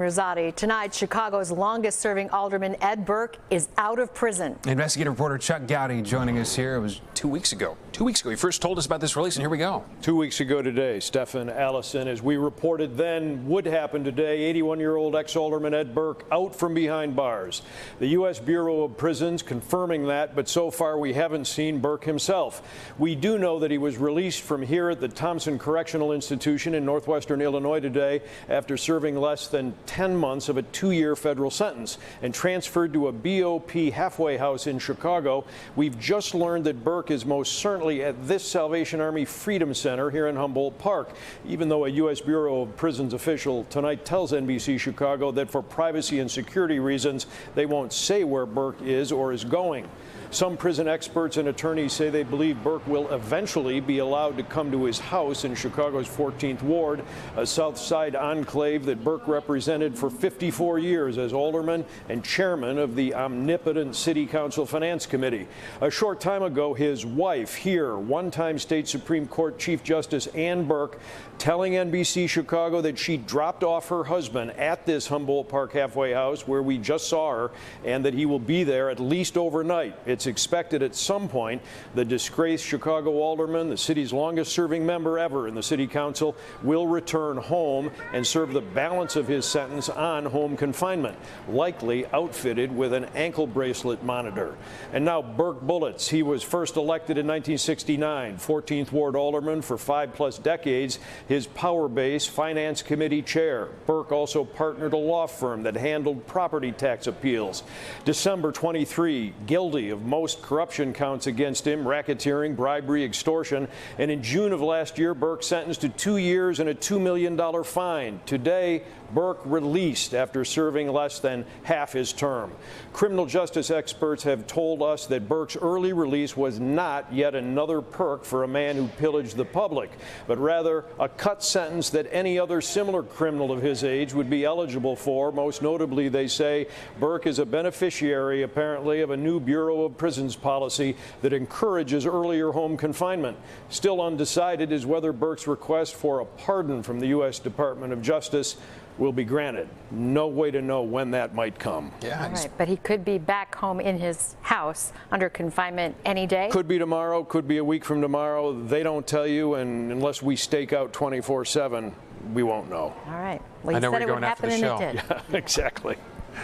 Rosati. Tonight, Chicago's longest-serving alderman Ed Burke is out of prison. Investigative reporter Chuck Goudie joining us here. It was 2 weeks ago. 2 weeks ago, he first told us about this release, and here we go. 2 weeks ago today, Stephen Allison, as we reported then would happen today, 81-year-old ex-alderman Ed Burke out from behind bars. The U.S. Bureau of Prisons confirming that, but so far we haven't seen Burke himself. We do know that he was released from here at the Thompson Correctional Institution in northwestern Illinois today after serving less than 10 months of a 2-year federal sentence and transferred to a BOP halfway house in Chicago. We've just learned that Burke is most certainly at this Salvation Army Freedom Center here in Humboldt Park, even though a U.S. Bureau of Prisons official tonight tells NBC Chicago that for privacy and security reasons, they won't say where Burke is or is going. Some prison experts and attorneys say they believe Burke will eventually be allowed to come to his house in Chicago's 14th Ward, a South Side enclave that Burke represented for 54 years as alderman and chairman of the omnipotent City Council Finance Committee. A short time ago, his wife here, one-time state Supreme Court Chief Justice Ann Burke, telling NBC Chicago that she dropped off her husband at this Humboldt Park halfway house where we just saw her, and that he will be there at least overnight. It's expected at some point the disgraced Chicago alderman, the city's longest-serving member ever in the City Council, will return home and serve the balance of his sentence on home confinement, likely outfitted with an ankle bracelet monitor. And now Burke bullets. He was first elected in 1969, 14th Ward alderman for 5+ decades, his power base Finance Committee chair. Burke also partnered a law firm that handled property tax appeals. December 23, guilty of most corruption counts against him, racketeering, bribery, extortion. And in June of last year, Burke sentenced to 2 years and a $2 million fine. Today, Burke released after serving less than half his term. Criminal justice experts have told us that Burke's early release was not yet another perk for a man who pillaged the public, but rather a cut sentence that any other similar criminal of his age would be eligible for. Most notably, they say, Burke is a beneficiary, apparently, of a new Bureau of Prisons policy that encourages earlier home confinement. Still undecided is whether Burke's request for a pardon from the U.S. Department of Justice will be granted. No way to know when that might come. Yeah, all right, but he could be back home in his house under confinement any day? Could be tomorrow, could be a week from tomorrow. They don't tell you, and unless we stake out 24/7, we won't know. All right. Well, you said it would happen and it did. Yeah, exactly.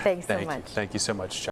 Thanks so much. Thank you so much, Chuck.